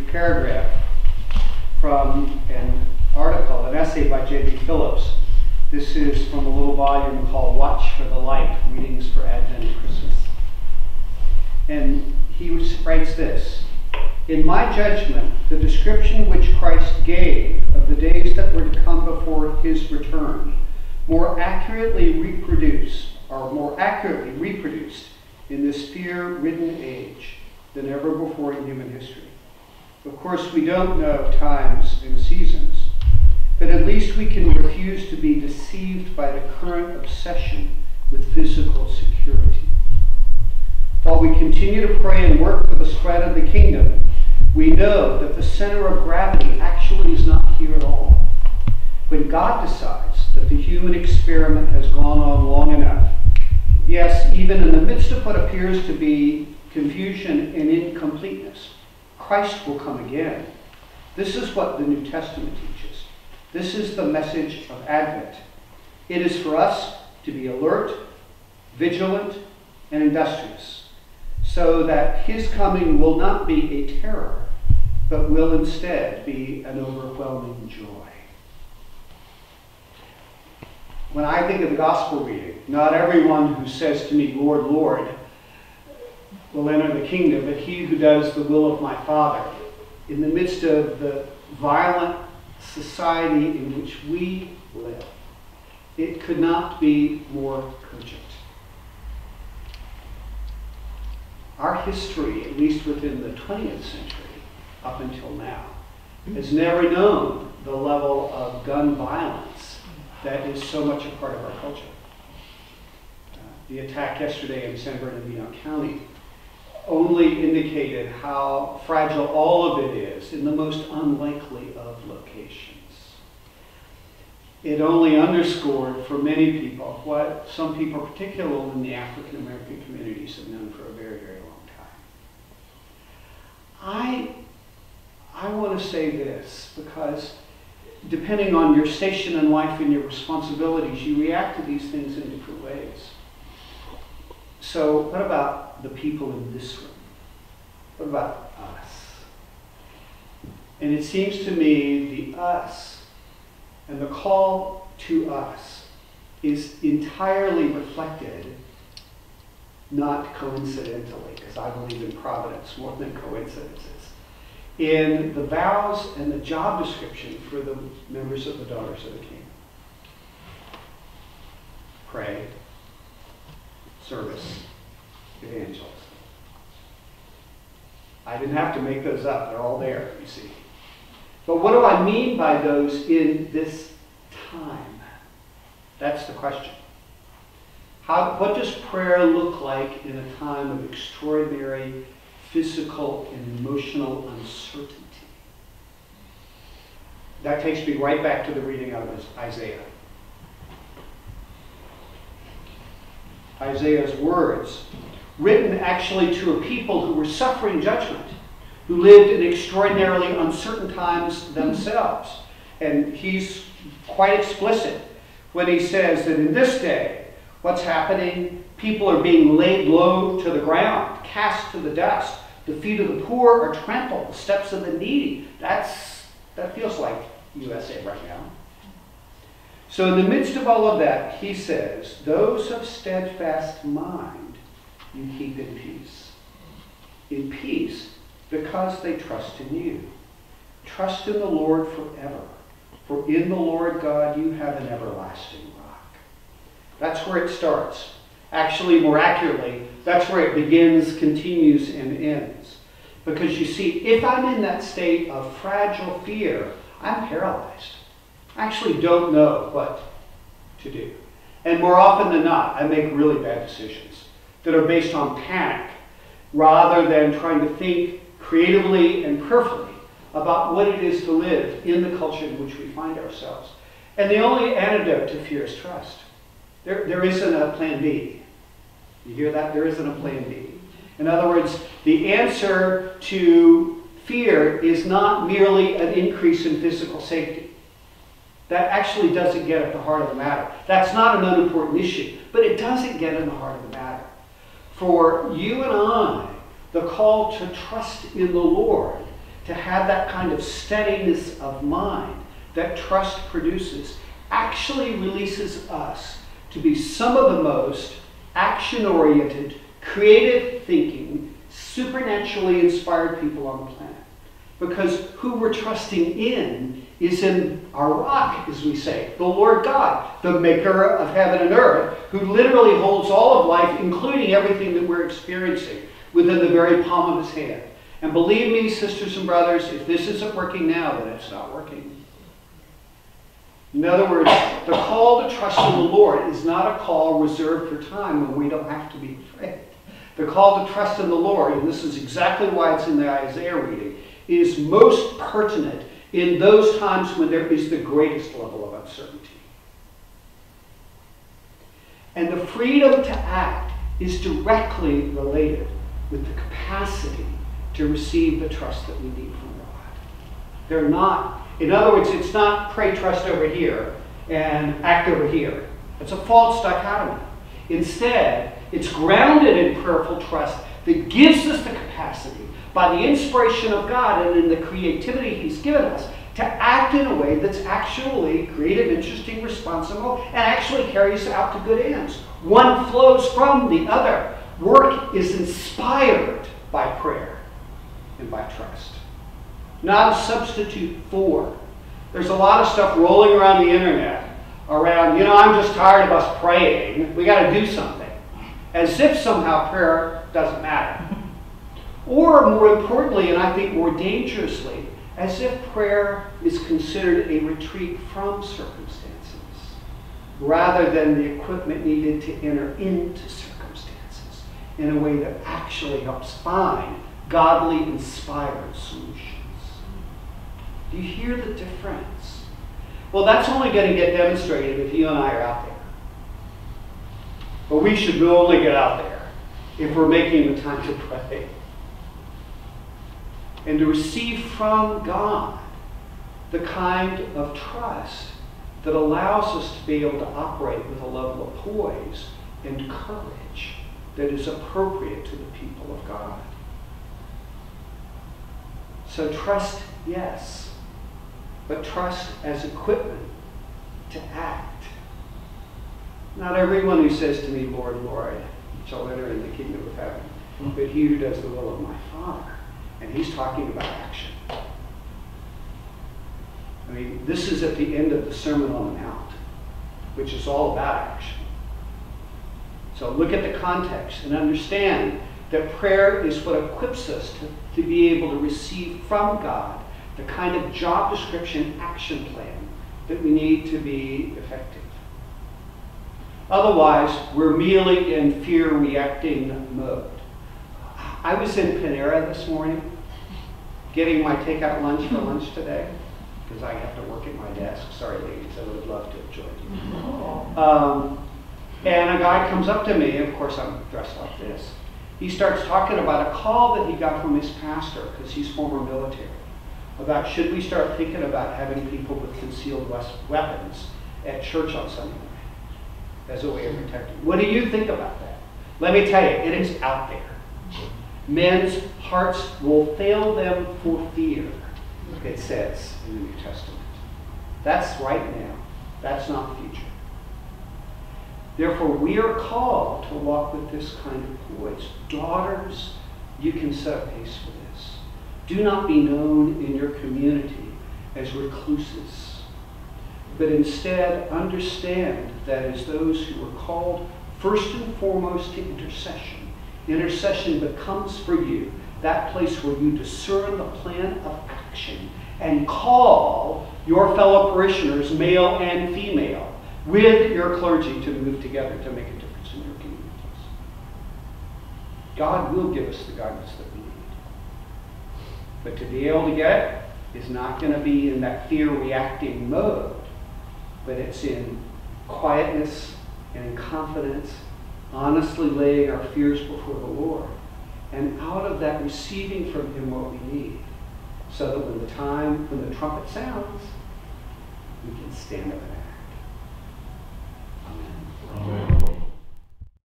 paragraph from an article, an essay by J.B. Phillips. This is from a little volume called Watch for the Light, Readings for Advent and Christmas. And he writes this: "In my judgment, the description which Christ gave of the days that were to come before his return more accurately reproduced in this fear-ridden age than ever before in human history. Of course, we don't know times and seasons, but at least we can refuse to be deceived by the current obsession with physical security. While we continue to pray and work for the spread of the kingdom, we know that the center of gravity actually is not here at all. When God decides that the human experiment has gone on long enough, yes, even in the midst of what appears to be confusion and incompleteness, Christ will come again. This is what the New Testament teaches. This is the message of Advent. It is for us to be alert, vigilant, and industrious, so that his coming will not be a terror, but will instead be an overwhelming joy." When I think of the gospel reading, not everyone who says to me, "Lord, Lord," will enter the kingdom, but he who does the will of my Father. In the midst of the violent society in which we live, it could not be more cogent. Our history, at least within the 20th century, up until now, has never known the level of gun violence that is so much a part of our culture. The attack yesterday in San Bernardino County only indicated how fragile all of it is in the most unlikely of locations. It only underscored for many people what some people, particularly in the African American communities, have known for a very, very long time. I want to say this because depending on your station in life and your responsibilities, you react to these things in different ways. So what about the people in this room? What about us? And it seems to me the us and the call to us is entirely reflected, not coincidentally, because I believe in providence more than coincidences, in the vows and the job description for the members of the Daughters of the King. Pray, service, evangelism. I didn't have to make those up. They're all there, you see. But what do I mean by those in this time? That's the question. What does prayer look like in a time of extraordinary physical and emotional uncertainty? That takes me right back to the reading out of Isaiah. Isaiah's words, written actually to a people who were suffering judgment, who lived in extraordinarily uncertain times themselves. And he's quite explicit when he says that in this day, what's happening? People are being laid low to the ground, cast to the dust. The feet of the poor are trampled, the steps of the needy. That feels like USA right now. So in the midst of all of that, he says, those of steadfast mind you keep in peace. In peace because they trust in you. Trust in the Lord forever. For in the Lord God you have an everlasting rock. That's where it starts. Actually, more accurately, that's where it begins, continues, and ends. Because you see, if I'm in that state of fragile fear, I'm paralyzed. I actually don't know what to do. And more often than not, I make really bad decisions that are based on panic rather than trying to think creatively and prayerfully about what it is to live in the culture in which we find ourselves. And the only antidote to fear is trust. There isn't a plan B. You hear that? There isn't a plan B. In other words, the answer to fear is not merely an increase in physical safety. That actually doesn't get at the heart of the matter. That's not an unimportant issue, but it doesn't get in the heart of the matter. For you and I, the call to trust in the Lord to have that kind of steadiness of mind that trust produces, actually releases us to be some of the most action-oriented, creative thinking, supernaturally inspired people on the planet. Because who we're trusting in is in our rock, as we say, the Lord God, the maker of heaven and earth, who literally holds all of life, including everything that we're experiencing, within the very palm of his hand. And believe me, sisters and brothers, if this isn't working now, then it's not working. In other words, the call to trust in the Lord is not a call reserved for time when we don't have to be afraid. The call to trust in the Lord, and this is exactly why it's in the Isaiah reading, is most pertinent in those times when there is the greatest level of uncertainty. And the freedom to act is directly related with the capacity to receive the trust that we need from God. They're not, in other words, it's not pray, trust over here and act over here. It's a false dichotomy. Instead, it's grounded in prayerful trust that gives us the capacity, by the inspiration of God and in the creativity he's given us, to act in a way that's actually creative, interesting, responsible, and actually carries out to good ends. One flows from the other. Work is inspired by prayer and by trust, not a substitute for. There's a lot of stuff rolling around the internet around, I'm just tired of us praying. We got to do something. As if somehow prayer doesn't matter. Or more importantly, and I think more dangerously, as if prayer is considered a retreat from circumstances rather than the equipment needed to enter into circumstances in a way that actually helps find godly inspired solutions. Do you hear the difference? Well, that's only going to get demonstrated if you and I are out there. But we should only get out there if we're making the time to pray. And to receive from God the kind of trust that allows us to be able to operate with a level of poise and courage that is appropriate to the people of God. So trust, yes, but trust as equipment to act. Not everyone who says to me, Lord, Lord, shall enter in the kingdom of heaven, but he who does the will of my Father. And he's talking about action. I mean, this is at the end of the Sermon on the Mount, which is all about action. So look at the context and understand that prayer is what equips us to be able to receive from God the kind of job description action plan that we need to be effective. Otherwise, we're merely in fear-reacting mode. I was in Panera this morning, getting my takeout lunch for lunch today, because I have to work at my desk. Sorry, ladies, I would have loved to have joined you. And a guy comes up to me, and of course I'm dressed like this. He starts talking about a call that he got from his pastor, because he's former military, about should we start thinking about having people with concealed weapons at church on Sunday night as a way of protecting. What do you think about that? Let me tell you, it is out there. Men's hearts will fail them for fear, it says in the New Testament. That's right now. That's not the future. Therefore, we are called to walk with this kind of poise. Daughters, you can set a pace for this. Do not be known in your community as recluses, but instead understand that as those who are called first and foremost to intercession, intercession becomes for you that place where you discern the plan of action and call your fellow parishioners, male and female, with your clergy to move together to make a difference in your communities. God will give us the guidance that we need. But to be able to get it is not going to be in that fear-reacting mode, but it's in quietness and in confidence, honestly laying our fears before the Lord, and out of that receiving from him what we need, so that when the trumpet sounds, we can stand up and act. Amen. Amen.